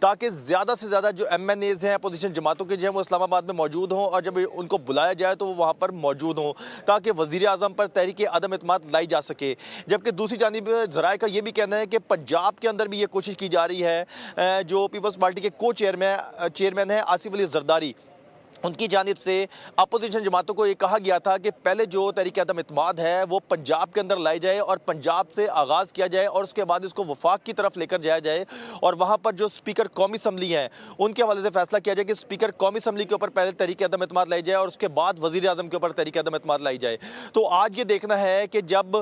تاکہ زیادہ سے زیادہ جو ایم این ایز ہیں اپوزیشن جماعتوں کے جو ہیں وہ اسلام آباد میں موجود ہوں، اور جب ان کو بلایا جائے تو وہ وہاں پر موجود ہوں تاکہ وزیر اعظم پر تحریک عدم اعتماد لائی جا سکے۔ جبکہ دوسری جانب ذرائع کا یہ بھی کہنا ہے کہ پنجاب کے اندر بھی یہ کوشش کی جا رہی ہے، جو پیپلز پارٹی کے کو چیئرمین ہیں آصف علی زرداری، ان کی جانب سے اپوزیشن جماعتوں کو یہ کہا گیا تھا کہ پہلے جو تحریک عدم اعتماد ہے وہ پنجاب کے اندر لائی جائے اور پنجاب سے آغاز کیا جائے، اور اس کے بعد اس کو وفاق کی طرف لے کر جایا جائے، اور وہاں پر جو اسپیکر قومی اسمبلی ہیں ان کے حوالے سے فیصلہ کیا جائے کہ اسپیکر قومی اسمبلی کے اوپر پہلے تحریک عدم اعتماد لائی جائے اور اس کے بعد وزیر اعظم کے اوپر تحریک عدم اعتماد لائی جائے۔ تو آج یہ دیکھنا ہے کہ جب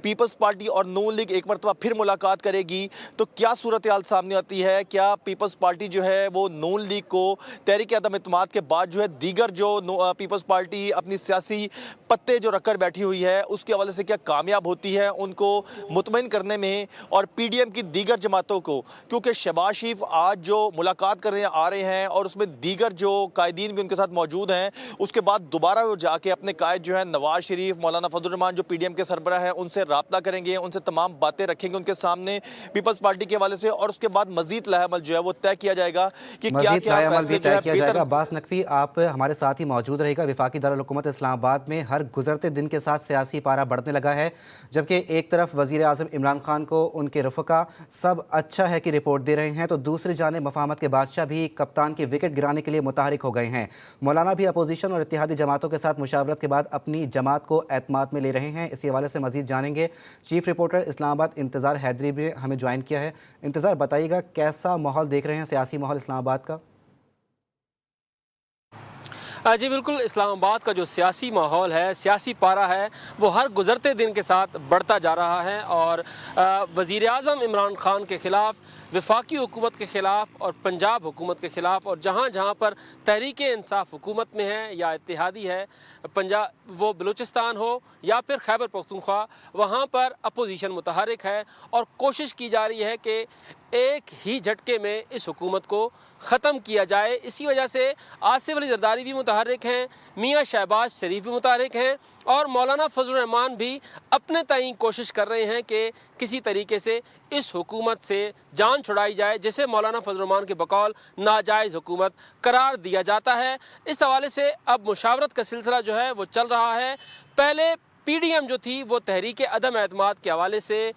پیپلز پارٹی اور نون لیگ ایک مرتبہ پھر ملاقات کرے گی تو کیا صورتحال سامنے آتی ہے۔ کیا پیپلز پارٹی جو ہے وہ نون لیگ کو تحریک عدم اعتماد کے بعد جو ہے دیگر جو پیپلز پارٹی اپنی سیاسی پتے جو رکھ کر بیٹھی ہوئی ہے اس کے حوالے سے کیا کامیاب ہوتی ہے ان کو مطمئن کرنے میں، اور پی ڈی ایم کی دیگر جماعتوں کو، کیونکہ شہباز شریف آج جو ملاقات کرنے آ رہے ہیں اور اس میں دیگر جو قائدین بھی ان کے ساتھ موجود ہیں، اس کے بعد دوبارہ وہ جا کے اپنے قائد جو ہیں نواز شریف، مولانا فضل الرحمان جو پی ڈی ایم کے سربراہ ہیں ان سے رابطہ کریں گے، ان سے تمام باتیں رکھیں گے ان کے سامنے پیپلز پارٹی کے حوالے سے، اور اس کے بعد مزید لائحہ عمل جو ہے وہ طے کیا جائے گا کہ کیا مزید لائحہ عمل بھی طے کیا جائے گا۔ بہتر عباس نقوی آپ ہمارے ساتھ ہی موجود رہے گا۔ وفاقی دارالحکومت اسلام آباد میں ہر گزرتے دن کے ساتھ سیاسی پارہ بڑھنے لگا ہے، جبکہ ایک طرف وزیر اعظم عمران خان کو ان کے رفقا سب اچھا ہے کہ رپورٹ دے رہے ہیں، تو دوسری جانب مفاہمت کے بادشاہ بھی کپتان کی وکٹ گرانے کے لیے متحرک ہو گئے ہیں۔ مولانا بھی اپوزیشن اور اتحادی جماعتوں کے ساتھ مشاورت کے بعد اپنی جماعت کو اعتماد میں لے رہے ہیں۔ اسی حوالے سے مزید جانیں گے۔ چیف رپورٹر اسلام آباد انتظار حیدری بھی ہمیں جوائن کیا ہے۔ انتظار، بتائیے گا کیسا ماحول دیکھ رہے ہیں سیاسی ماحول اسلام آباد کا؟ جی بالکل، اسلام آباد کا جو سیاسی ماحول ہے، سیاسی پارہ ہے، وہ ہر گزرتے دن کے ساتھ بڑھتا جا رہا ہے، اور وزیر اعظم عمران خان کے خلاف، وفاقی حکومت کے خلاف اور پنجاب حکومت کے خلاف، اور جہاں جہاں پر تحریک انصاف حکومت میں ہے یا اتحادی ہے، پنجاب وہ بلوچستان ہو یا پھر خیبر پختونخوا، وہاں پر اپوزیشن متحرک ہے اور کوشش کی جا رہی ہے کہ ایک ہی جھٹکے میں اس حکومت کو ختم کیا جائے۔ اسی وجہ سے آصف علی زرداری بھی متحرک ہیں، میاں شہباز شریف بھی متحرک ہیں، اور مولانا فضل الرحمان بھی اپنے تئیں کوشش کر رہے ہیں کہ کسی طریقے سے اس حکومت سے جان چھڑائی جائے، جسے مولانا فضل الرحمان کے بقول ناجائز حکومت قرار دیا جاتا ہے۔ اس حوالے سے اب مشاورت کا سلسلہ جو ہے وہ چل رہا ہے۔ پہلے پی ڈی ایم جو تھی وہ تحریک عدم اعتماد کے حوالے سے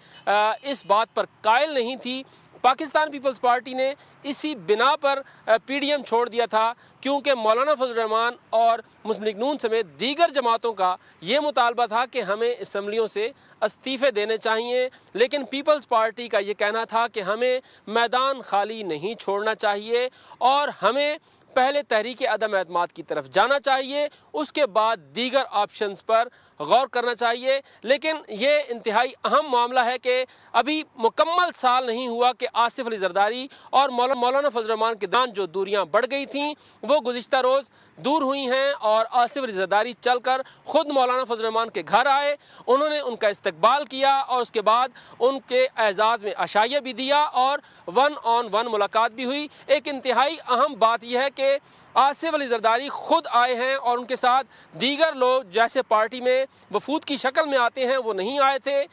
اس بات پر قائل نہیں تھی۔ پاکستان پیپلز پارٹی نے اسی بنا پر پی ڈی ایم چھوڑ دیا تھا، کیونکہ مولانا فضل الرحمان اور مسلم لیگ نون سمیت دیگر جماعتوں کا یہ مطالبہ تھا کہ ہمیں اسمبلیوں سے استعفے دینے چاہیے، لیکن پیپلز پارٹی کا یہ کہنا تھا کہ ہمیں میدان خالی نہیں چھوڑنا چاہیے اور ہمیں پہلے تحریک عدم اعتماد کی طرف جانا چاہیے، اس کے بعد دیگر آپشنز پر غور کرنا چاہیے۔ لیکن یہ انتہائی اہم معاملہ ہے کہ ابھی مکمل سال نہیں ہوا کہ آصف علی زرداری اور مولانا فضل الرحمان کے درمیان جو دوریاں بڑھ گئی تھیں وہ گزشتہ روز دور ہوئی ہیں، اور آصف علی زرداری چل کر خود مولانا فضل الرحمان کے گھر آئے، انہوں نے ان کا استقبال کیا اور اس کے بعد ان کے اعزاز میں عشائیہ بھی دیا اور 1 on 1 ملاقات بھی ہوئی۔ ایک انتہائی اہم بات یہ ہے کہ آصف علی زرداری خود آئے ہیں اور ان کے ساتھ دیگر لوگ جیسے پارٹی میں وفود کی شکل میں آتے ہیں وہ نہیں آئے تھے۔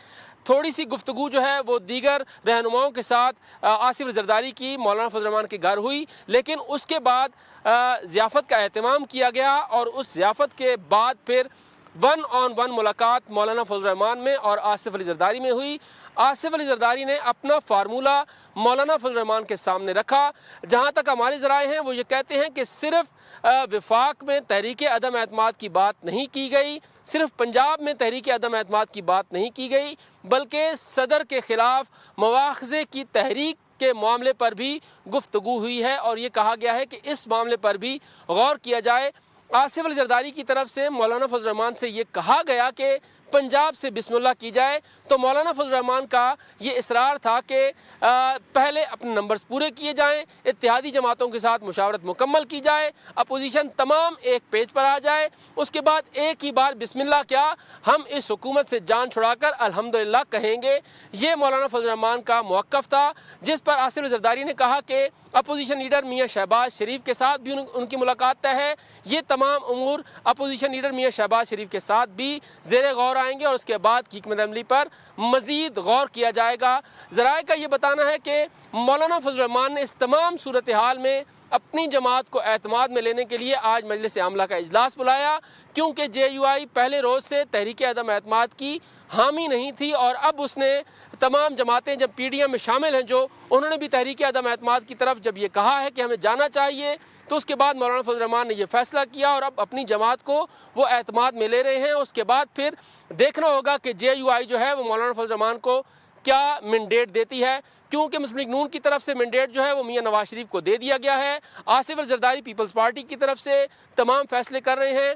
تھوڑی سی گفتگو جو ہے وہ دیگر رہنماؤں کے ساتھ آصف علی زرداری کی مولانا فضل الرحمان کے گھر ہوئی، لیکن اس کے بعد ضیافت کا اہتمام کیا گیا، اور اس ضیافت کے بعد پھر 1 on 1 ملاقات مولانا فضل الرحمان میں اور آصف علی زرداری میں ہوئی۔ آصف علی زرداری نے اپنا فارمولہ مولانا فضل الرحمان کے سامنے رکھا۔ جہاں تک ہمارے ذرائع ہیں وہ یہ کہتے ہیں کہ صرف وفاق میں تحریک عدم اعتماد کی بات نہیں کی گئی، صرف پنجاب میں تحریک عدم اعتماد کی بات نہیں کی گئی، بلکہ صدر کے خلاف مواخذے کی تحریک کے معاملے پر بھی گفتگو ہوئی ہے، اور یہ کہا گیا ہے کہ اس معاملے پر بھی غور کیا جائے۔ آصف علی زرداری کی طرف سے مولانا فضل الرحمان سے یہ کہا گیا کہ پنجاب سے بسم اللہ کی جائے، تو مولانا فضل الرحمان کا یہ اصرار تھا کہ پہلے اپنے نمبرز پورے کیے جائیں، اتحادی جماعتوں کے ساتھ مشاورت مکمل کی جائے، اپوزیشن تمام ایک پیج پر آ جائے، اس کے بعد ایک ہی بار بسم اللہ کیا ہم اس حکومت سے جان چھڑا کر الحمدللہ کہیں گے۔ یہ مولانا فضل الرحمان کا موقف تھا، جس پر آصف علی زرداری نے کہا کہ اپوزیشن لیڈر میاں شہباز شریف کے ساتھ بھی ان کی ملاقات طے ہے، یہ تمام امور اپوزیشن لیڈر میاں شہباز شریف کے ساتھ بھی زیر غور آئیں گے اور اس کے بعد کی حکمت عملی پر مزید غور کیا جائے گا۔ ذرائع کا یہ بتانا ہے کہ مولانا فضل الرحمان نے اس تمام صورتحال میں اپنی جماعت کو اعتماد میں لینے کے لیے آج مجلس عاملہ کا اجلاس بلایا، کیونکہ جے یو آئی پہلے روز سے تحریک عدم اعتماد کی حامی نہیں تھی، اور اب اس نے تمام جماعتیں جب پی ڈی ایم میں شامل ہیں جو انہوں نے بھی تحریک عدم اعتماد کی طرف جب یہ کہا ہے کہ ہمیں جانا چاہیے، تو اس کے بعد مولانا فضل الرحمان نے یہ فیصلہ کیا اور اب اپنی جماعت کو وہ اعتماد میں لے رہے ہیں۔ اس کے بعد پھر دیکھنا ہوگا کہ جے یو آئی جو ہے وہ مولانا فضل الرحمان کو کیا مینڈیٹ دیتی ہے، کیونکہ مسلم لیگ نون کی طرف سے مینڈیٹ جو ہے وہ میاں نواز شریف کو دے دیا گیا ہے۔ آصف علی زرداری پیپلز پارٹی کی طرف سے تمام فیصلے کر رہے ہیں،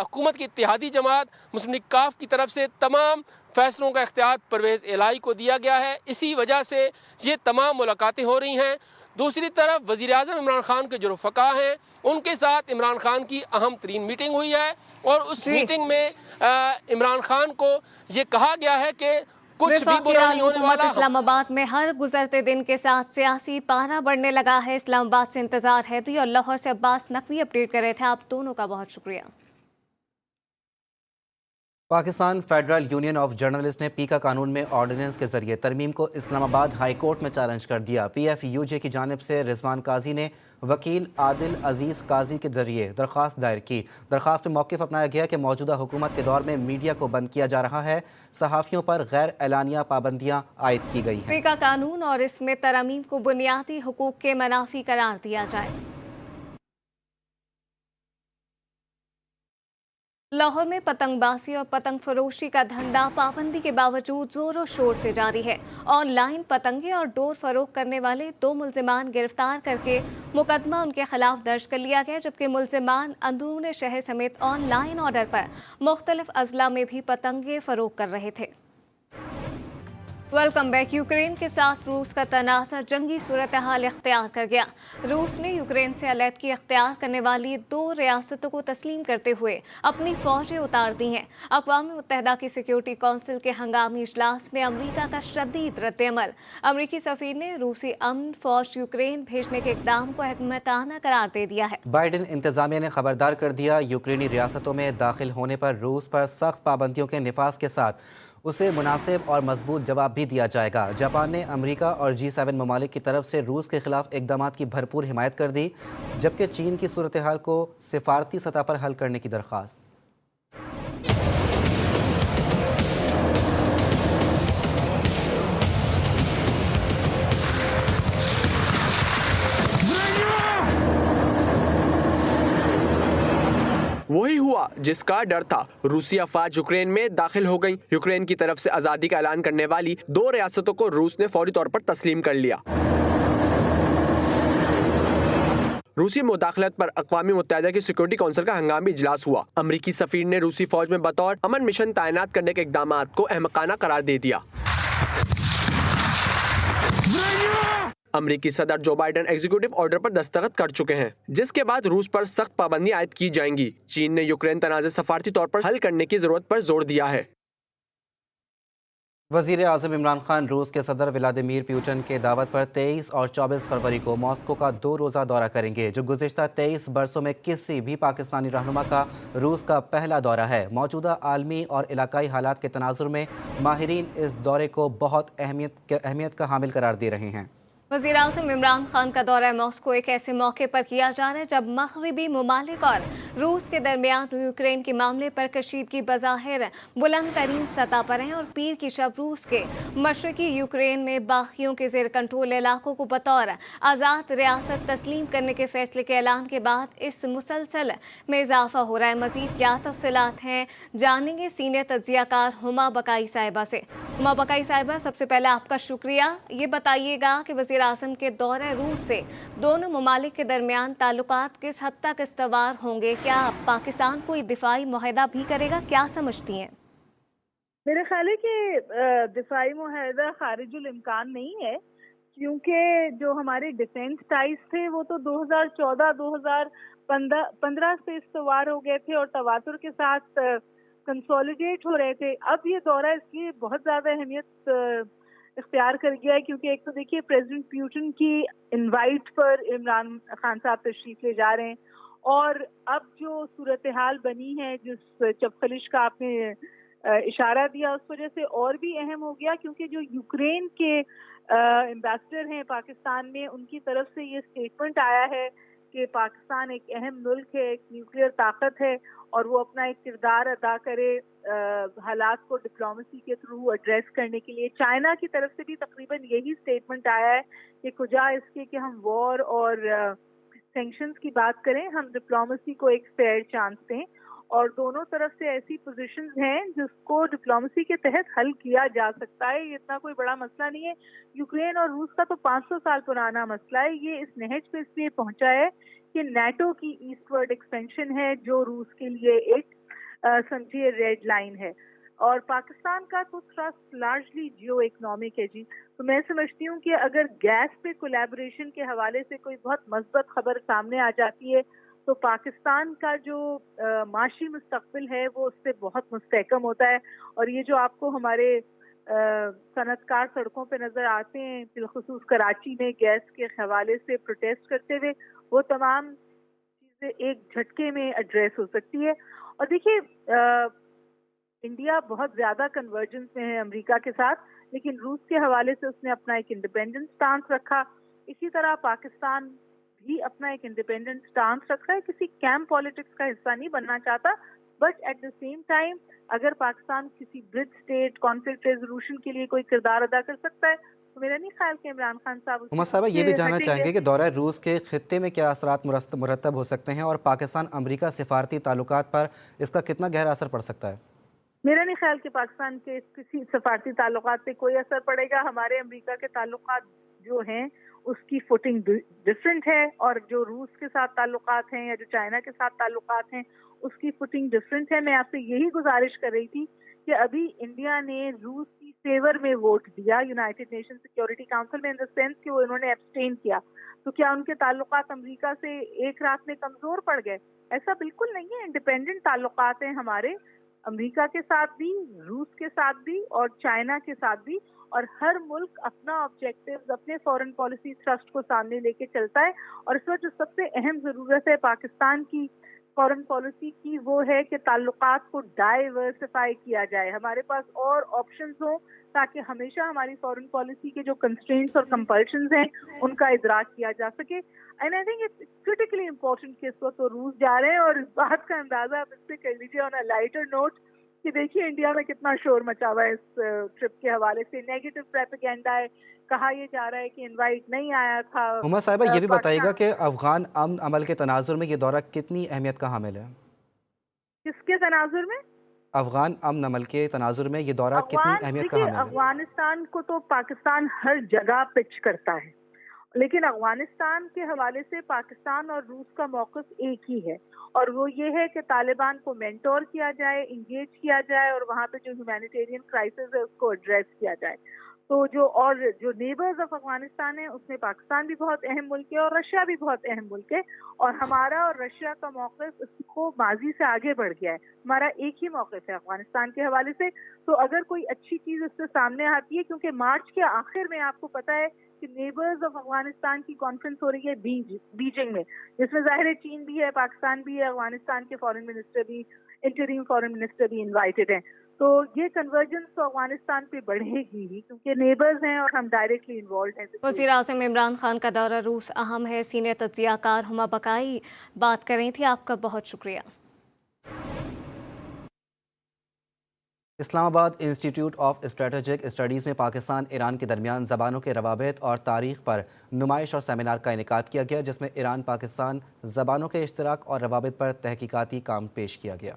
حکومت کی اتحادی جماعت مسلم لیگ کاف کی طرف سے تمام فیصلوں کا اختیار پرویز الہی کو دیا گیا ہے، اسی وجہ سے یہ تمام ملاقاتیں ہو رہی ہیں۔ دوسری طرف وزیر اعظم عمران خان کے جو رفقا ہیں ان کے ساتھ عمران خان کی اہم ترین میٹنگ ہوئی ہے، اور اس میٹنگ میں عمران خان کو یہ کہا گیا ہے کہ کچھ بھی برا نہیں ہونے حکومت والا۔ اسلام آباد میں ہر گزرتے دن کے ساتھ سیاسی پارا بڑھنے لگا ہے۔ اسلام آباد سے انتظار ہے اور لاہور سے عباس نقوی اپڈیٹ کر رہے تھے۔ آپ دونوں کا بہت شکریہ۔ Pakistan federal union of journalist نے پیکا قانون میں آرڈیننس کے ذریعے ترمیم کو اسلام آباد ہائی کورٹ میں چیلنج کر دیا۔ پی ایف یو جے کی جانب سے رضوان قاضی نے وکیل عادل عزیز قاضی کے ذریعے درخواست دائر کی۔ درخواست میں موقف اپنایا گیا کہ موجودہ حکومت کے دور میں میڈیا کو بند کیا جا رہا ہے، صحافیوں پر غیر اعلانیہ پابندیاں عائد کی گئی ہیں۔ پیکا قانون اور اس میں ترامیم کو بنیادی حقوق کے منافی قرار دیا جائے۔ لاہور میں پتنگ بازی اور پتنگ فروشی کا دھندا پابندی کے باوجود زور و شور سے جاری ہے۔ آن لائن پتنگیں اور ڈور فروخت کرنے والے 2 ملزمان گرفتار کر کے مقدمہ ان کے خلاف درج کر لیا گیا، جبکہ ملزمان اندرون شہر سمیت آن لائن آرڈر پر مختلف اضلاع میں بھی پتنگیں فروخت کر رہے تھے۔ Welcome back. یوکرین کے ساتھ روس کا تنازع جنگی صورتحال اختیار کر گیا۔ روس نے یوکرین سے علیحدگی اختیار کرنے والی 2 ریاستوں کو تسلیم کرتے ہوئے اپنی فوجیں اتار دی ہیں۔ اقوام متحدہ کی سیکیورٹی کونسل کے ہنگامی اجلاس میں امریکہ کا شدید رد عمل۔ امریکی سفیر نے روسی امن فوج یوکرین بھیجنے کے اقدام کو احمقانہ قرار دے دیا ہے۔ بائیڈن انتظامیہ نے خبردار کر دیا، یوکرینی ریاستوں میں داخل ہونے پر روس پر سخت پابندیوں کے نفاذ کے ساتھ اسے مناسب اور مضبوط جواب بھی دیا جائے گا۔ جاپان نے امریکہ اور G7 ممالک کی طرف سے روس کے خلاف اقدامات کی بھرپور حمایت کر دی، جبکہ چین کی صورتحال کو سفارتی سطح پر حل کرنے کی درخواست۔ وہی ہوا جس کا ڈر تھا، روسی افواج یوکرین میں داخل ہو گئیں۔ یوکرین کی طرف سے آزادی کا اعلان کرنے والی 2 ریاستوں کو روس نے فوری طور پر تسلیم کر لیا۔ روسی مداخلت پر اقوام متحدہ کی سیکورٹی کونسل کا ہنگامی اجلاس ہوا۔ امریکی سفیر نے روسی فوج میں بطور امن مشن تعینات کرنے کے اقدامات کو احمقانہ قرار دے دیا۔ امریکی صدر جو بائیڈن ایگزیکٹو آرڈر پر دستخط کر چکے ہیں، جس کے بعد روس پر سخت پابندی عائد کی جائیں گی۔ چین نے یوکرین تنازع سفارتی طور پر حل کرنے کی ضرورت پر زور دیا ہے۔ وزیر اعظم عمران خان روس کے صدر ولادیمیر پیوٹن کے دعوت پر 23 اور 24 فروری کو ماسکو کا 2 روزہ دورہ کریں گے، جو گزشتہ 23 برسوں میں کسی بھی پاکستانی رہنما کا روس کا پہلا دورہ ہے۔ موجودہ عالمی اور علاقائی حالات کے تناظر میں ماہرین اس دورے کو بہت اہمیت کا حامل قرار دے رہے ہیں۔ وزیر اعظم عمران خان کا دورہ ماسکو ایک ایسے موقع پر کیا جا رہا ہے جب مغربی ممالک اور روس کے درمیان یوکرین کے معاملے پر کشیدگی بظاہر بلند ترین سطح پر ہیں، اور پیر کی شب روس کے مشرقی یوکرین میں باغیوں کے زیر کنٹرول علاقوں کو بطور آزاد ریاست تسلیم کرنے کے فیصلے کے اعلان کے بعد اس مسلسل میں اضافہ ہو رہا ہے۔ مزید کیا تفصیلات ہیں جانیں گے سینئر تجزیہ کار ہما بقائی صاحبہ سے۔ ہما بقائی صاحبہ، سب سے پہلے آپ کا شکریہ۔ یہ بتائیے گا کہ وزیر اعظم کے دورہ روس سے دونوں ممالک کے درمیان تعلقات کس حد تک استوار ہوں گے؟ کیا پاکستان کوئی دفاعی معاہدہ بھی کرے گا؟ کیا سمجھتی ہیں؟ میرے خیال ہے کہ دفاعی معاہدہ خارج الامکان نہیں ہے، کیونکہ جو ہمارے ڈیفینس ٹائز تھے وہ تو 2014-2015 سے استوار ہو گئے تھے اور تواتر کے ساتھ کنسولیڈیٹ ہو رہے تھے۔ اب یہ دورہ اس لیے بہت زیادہ اہمیت اختیار کر گیا ہے کیونکہ ایک تو دیکھیے پریزیڈنٹ پیوٹن کی انوائٹ پر عمران خان صاحب تشریف لے جا رہے ہیں، اور اب جو صورتحال بنی ہے، جس چپ خلش کا آپ نے اشارہ دیا اس وجہ سے اور بھی اہم ہو گیا، کیونکہ جو یوکرین کے ایمبیسڈر ہیں پاکستان میں، ان کی طرف سے یہ اسٹیٹمنٹ آیا ہے کہ پاکستان ایک اہم ملک ہے، ایک نیوکلیئر طاقت ہے، اور وہ اپنا ایک کردار ادا کرے حالات کو ڈپلومیسی کے تھرو ایڈریس کرنے کے لیے۔ چائنا کی طرف سے بھی تقریباً یہی اسٹیٹمنٹ آیا ہے کہ کجا اس کے کہ ہم وار اور سینکشنز کی بات کریں، ہم ڈپلومیسی کو ایک فیئر چانس دیں، اور دونوں طرف سے ایسی پوزیشنز ہیں جس کو ڈپلومیسی کے تحت حل کیا جا سکتا ہے۔ یہ اتنا کوئی بڑا مسئلہ نہیں ہے۔ یوکرین اور روس کا تو 500 سال پرانا مسئلہ ہے، یہ اس نہج پہ اس لیے پہنچا ہے کہ نیٹو کی ایسٹ ورڈ ایکسپینشن ہے، جو روس کے لیے ایک سمجھیے ریڈ لائن ہے، اور پاکستان کا تو تھرسٹ لارجلی جیو اکنامک ہے جی۔ تو میں سمجھتی ہوں کہ اگر گیس پہ کولیبوریشن کے حوالے سے کوئی بہت مثبت خبر سامنے آ جاتی ہے تو پاکستان کا جو معاشی مستقبل ہے وہ اس سے بہت مستحکم ہوتا ہے، اور یہ جو آپ کو ہمارے صنعت کار سڑکوں پہ نظر آتے ہیں بالخصوص کراچی میں گیس کے حوالے سے پروٹیسٹ کرتے ہوئے، وہ تمام چیزیں ایک جھٹکے میں ایڈریس ہو سکتی ہے۔ اور دیکھیے انڈیا بہت زیادہ کنورجنس میں ہے امریکہ کے ساتھ، لیکن روس کے حوالے سے اس نے اپنا ایک انڈیپینڈنٹ سٹانس رکھا، اسی طرح پاکستان بھی اپنا ایک انڈیپینڈنٹ سٹانس رکھ رہا ہے، کسی کیمپ پالیٹکس کا حصہ نہیں بننا چاہتا، but at the same time اگر پاکستان کسی برج اسٹیٹ کانفلکٹ ریزولوشن کے لیے کوئی کردار ادا کر سکتا ہے تو میرا نہیں خیال کہ عمران خان صاحب عمر صاحبہ یہ بھی جاننا چاہیں گے کہ دورہ روس کے خطے میں کیا اثرات مرتب ہو سکتے ہیں، اور پاکستان امریکہ سفارتی تعلقات پر اس کا کتنا گہرا اثر پڑ سکتا ہے؟ میرا نہیں خیال کہ پاکستان کے کسی سفارتی تعلقات پہ کوئی اثر پڑے گا۔ ہمارے امریکہ کے تعلقات جو ہیں اس کی فوٹنگ ڈفرینٹ ہے، اور جو روس کے ساتھ تعلقات ہیں یا جو چائنا کے ساتھ تعلقات ہیں اس کی فوٹنگ ڈفرینٹ ہے۔ میں آپ سے یہی گزارش کر رہی تھی کہ ابھی انڈیا نے روس کی فیور میں ووٹ دیا یونائٹڈ نیشن سیکیورٹی کاؤنسل میں، ان دا سینس کہ وہ انہوں نے ایبسٹین کیا، تو کیا ان کے تعلقات امریکہ سے ایک رات میں کمزور پڑ گئے؟ ایسا بالکل نہیں ہے، انڈیپینڈنٹ تعلقات ہیں ہمارے، امریکہ کے ساتھ بھی، روس کے ساتھ بھی، اور چائنا کے ساتھ بھی، اور ہر ملک اپنا آبجیکٹیوز، اپنے فورن پالیسی تھرسٹ کو سامنے لے کے چلتا ہے، اور اس وقت جو سب سے اہم ضرورت ہے پاکستان کی فورن پالیسی کی وہ ہے کہ تعلقات کو ڈائیورسفائی کیا جائے، ہمارے پاس اور آپشنز ہوں تاکہ ہمیشہ ہماری فورن پالیسی کے جو کنسٹرینٹس اور کمپلشنز ہیں ان کا ادراک کیا جا سکے۔ And I think it's critically important کہ اس وقت وہ روس جا رہے ہیں، اور اس بات کا اندازہ آپ اس سے کر لیجیے آن اے لائٹر نوٹ کہ دیکھیے انڈیا میں کتنا شور مچا ہوا ہے اس ٹرپ کے حوالے سے، نیگیٹو پروپیگنڈا ہے، کہا یہ جا رہا ہے کہ انوائٹ نہیں آیا تھا۔ عمر صاحبہ یہ بھی بتائیے گا کہ افغان امن عمل کے تناظر میں یہ دورہ کتنی اہمیت کا حامل ہے؟ کس کے تناظر میں؟ افغان امن عمل کے تناظر میں یہ دورہ کتنی اہمیت کا حامل ہے؟ افغانستان کو تو پاکستان ہر جگہ پچ کرتا ہے، لیکن افغانستان کے حوالے سے پاکستان اور روس کا موقف ایک ہی ہے، اور وہ یہ ہے کہ طالبان کو مینٹور کیا جائے، انگیج کیا جائے، اور وہاں پہ جو ہیومینیٹیرین کرائسس ہے اس کو ایڈریس کیا جائے۔ تو جو نیبرز آف افغانستان ہیں اس میں پاکستان بھی بہت اہم ملک ہے، اور رشیا بھی بہت اہم ملک ہے، اور ہمارا اور رشیا کا موقف اس کو ماضی سے آگے بڑھ گیا ہے، ہمارا ایک ہی موقف ہے افغانستان کے حوالے سے۔ تو اگر کوئی اچھی چیز اس سے سامنے آتی ہے، کیونکہ مارچ کے آخر میں آپ کو پتہ ہے کہ نیبرز آف افغانستان کی کانفرنس ہو رہی ہے بیجنگ میں، جس میں ظاہر ہے چین بھی ہے، پاکستان بھی ہے، افغانستان کے فارن منسٹر بھی، انٹریم فارن منسٹر بھی انوائٹڈ ہیں، تو یہ کنورجنس تو افغانستان پہ بڑھے گی ہی کیونکہ نیبرز ہیں اور ہم ڈائریکٹلی انوالوڈ ہیں۔ وزیر اعظم عمران خان کا دورہ روس اہم ہے، سینئر تجزیہ کار ہما بقائی بات کر رہی تھی، آپ کا بہت شکریہ۔ اسلام آباد انسٹیٹیوٹ آف اسٹریٹجک اسٹڈیز میں پاکستان ایران کے درمیان زبانوں کے روابط اور تاریخ پر نمائش اور سیمینار کا انعقاد کیا گیا، جس میں ایران پاکستان زبانوں کے اشتراک اور روابط پر تحقیقاتی کام پیش کیا گیا۔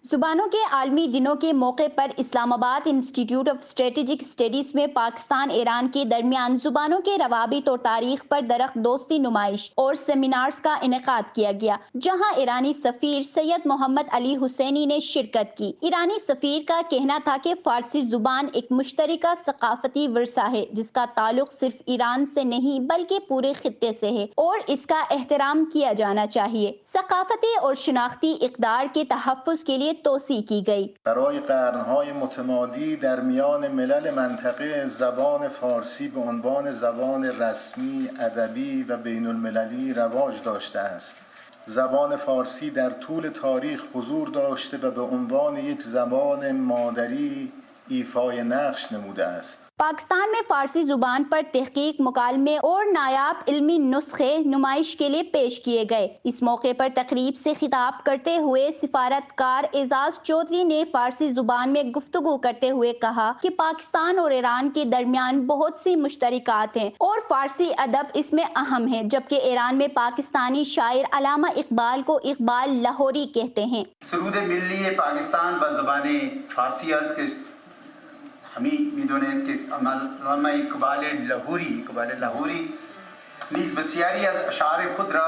زبانوں کے عالمی دنوں کے موقع پر اسلام آباد انسٹیٹیوٹ آف اسٹریٹجک اسٹڈیز میں پاکستان ایران کے درمیان زبانوں کے روابط اور تاریخ پر درخت دوستی نمائش اور سیمینارز کا انعقاد کیا گیا، جہاں ایرانی سفیر سید محمد علی حسینی نے شرکت کی۔ ایرانی سفیر کا کہنا تھا کہ فارسی زبان ایک مشترکہ ثقافتی ورثہ ہے جس کا تعلق صرف ایران سے نہیں بلکہ پورے خطے سے ہے، اور اس کا احترام کیا جانا چاہیے۔ ثقافتی اور شناختی اقدار کے تحفظ کے لیے توسیع کی گئی۔ برای قرنهای متمادی در میان ملل منطقه زبان فارسی به عنوان زبان رسمی، ادبی و بین المللی رواج داشته است. زبان فارسی در طول تاریخ حضور داشته و به عنوان یک زبان مادری ایفای نقش نموده است. پاکستان میں فارسی زبان پر تحقیق، مکالمے اور نایاب علمی نسخے نمائش کے لیے پیش کیے گئے۔ اس موقع پر تقریب سے خطاب کرتے ہوئے سفارتکار اعزاز چودھری نے فارسی زبان میں گفتگو کرتے ہوئے کہا کہ پاکستان اور ایران کے درمیان بہت سی مشترکات ہیں اور فارسی ادب اس میں اہم ہے، جبکہ ایران میں پاکستانی شاعر علامہ اقبال کو اقبال لاہوری کہتے ہیں۔ سرود ملی پاکستان با زبان فارسی است که همین میدونید که علامه اقبال لاهوری نیز بسیاری از اشعار خود را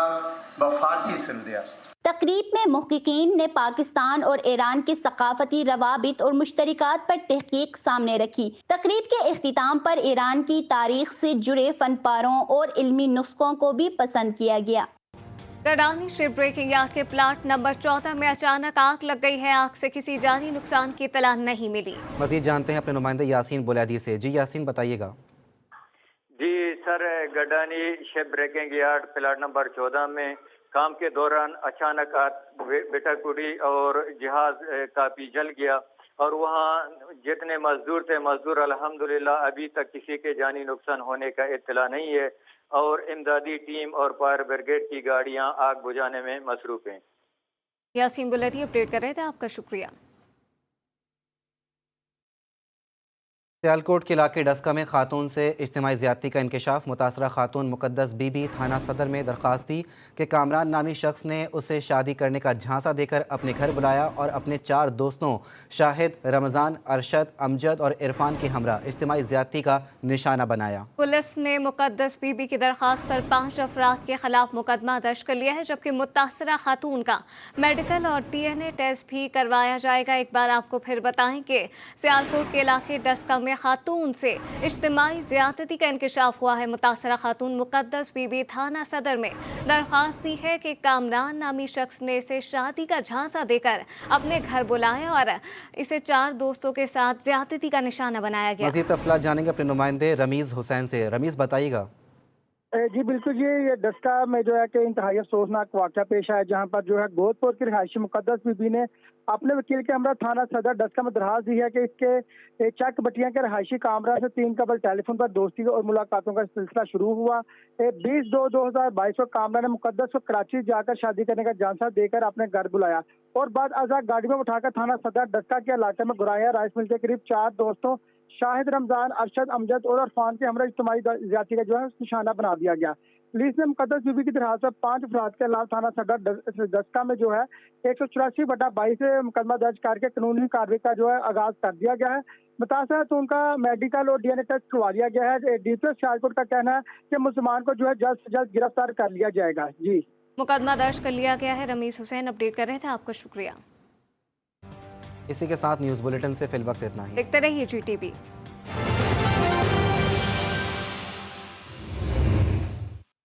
با فارسی سروده است۔ تقریب میں محققین نے پاکستان اور ایران کے ثقافتی روابط اور مشترکات پر تحقیق سامنے رکھی۔ تقریب کے اختتام پر ایران کی تاریخ سے جڑے فن پاروں اور علمی نسخوں کو بھی پسند کیا گیا۔ گڈانی شپ بریکنگ یارڈ کے پلاٹ نمبر 14 میں اچانک آگ لگ گئی ہے۔ آگ سے کسی جانی نقصان کی اطلاع نہیں ملی۔ مزید جانتے ہیں اپنے نمائندے یاسین بولیدی سے۔ جی یاسین بتائیے گا۔ جی sir, Gadani ship breaking yard plot number 14 میں کام کے دوران اچانک بیٹا کوڑی اور جہاز کافی جل گیا اور وہاں جتنے مزدور تھے مزدور الحمدللہ ابھی تک کسی کے جانی نقصان ہونے کا اطلاع نہیں ہے اور امدادی ٹیم اور فائر بریگیڈ کی گاڑیاں آگ بجھانے میں مصروف ہیں۔ یاسین بلدی اپڈیٹ کر رہے تھے، آپ کا شکریہ۔ سیالکوٹ کے علاقے ڈسکا میں خاتون سے اجتماعی زیادتی کا انکشاف۔ متاثرہ خاتون مقدس بی بی تھانہ صدر میں درخواست دی کہ کامران نامی شخص نے اسے شادی کرنے کا جھانسا دے کر اپنے گھر بلایا اور اپنے 4 دوستوں شاہد، رمضان، ارشد، امجد اور عرفان کے ہمراہ اجتماعی زیادتی کا نشانہ بنایا۔ پولیس نے مقدس بی بی کی درخواست پر 5 افراد کے خلاف مقدمہ درج کر لیا ہے، جبکہ متاثرہ خاتون کا میڈیکل اور DNA ٹیسٹ بھی کروایا جائے گا۔ ایک بار آپ کو پھر بتائیں کہ سیالکوٹ کے علاقے ڈسکا میں خاتون سے اجتماعی زیادتی کا انکشاف ہوا ہے۔ متاثرہ خاتون مقدس بی بی تھانہ صدر میں درخواست دی ہے کہ کامران نامی شخص نے اسے شادی کا جھانسا دے کر اپنے گھر بلایا اور اسے 4 دوستوں کے ساتھ زیادتی کا نشانہ بنایا گیا۔ مزید تفصیلات جانیں گے اپنے نمائندے رمیز حسین سے۔ رمیز بتائیے گا۔ جی بالکل، یہ ڈسکا میں جو ہے کہ انتہائی افسوسناک واقعہ پیش آیا، جہاں پر جو ہے گود پور کی رہائشی مقدس بی بی نے اپنے وکیل کے ہمراہ تھانہ صدر ڈسکا میں درخواست دی ہے کہ اس کے چک بٹیاں کے رہائشی کامرہ سے 3 قبل ٹیلی فون پر دوستی اور ملاقاتوں کا سلسلہ شروع ہوا۔ 20/2/2022 کو کامرہ نے مقدس کو کراچی جا کر شادی کرنے کا جھانسا دے کر اپنے گھر بلایا اور بعد ازاں گاڑی میں اٹھا کر تھانہ صدر ڈسکا کے علاقے میں گرایا رائس مل کے قریب 4 دوستوں شاہد، رمضان، ارشد، امجد اور عرفان کے ہمراہ اجتماعی زیادتی کا جو ہے نشانہ بنا دیا گیا۔ پولیس نے مقدس بی بی کی درخواست پر 5 افراد کے علاوہ تھانہ صدر ڈسکا میں جو ہے 184/22 مقدمہ درج کر کے قانونی کارروائی کا جو ہے آغاز کر دیا گیا ہے۔ متاثرہ تو ان کا میڈیکل اور DNA ٹیسٹ کروا لیا گیا ہے۔ DPO سیالکوٹ کا کہنا ہے کہ ملزمان کو جو ہے جلد سے جلد گرفتار کر لیا جائے گا۔ جی مقدمہ درج کر لیا گیا ہے۔ رمیز حسین اپڈیٹ کر رہے تھے، آپ کا شکریہ۔ اسی کے ساتھ نیوز بلیٹن سے فی الوقت اتنا ہی۔ دیکھتے رہیے GTV۔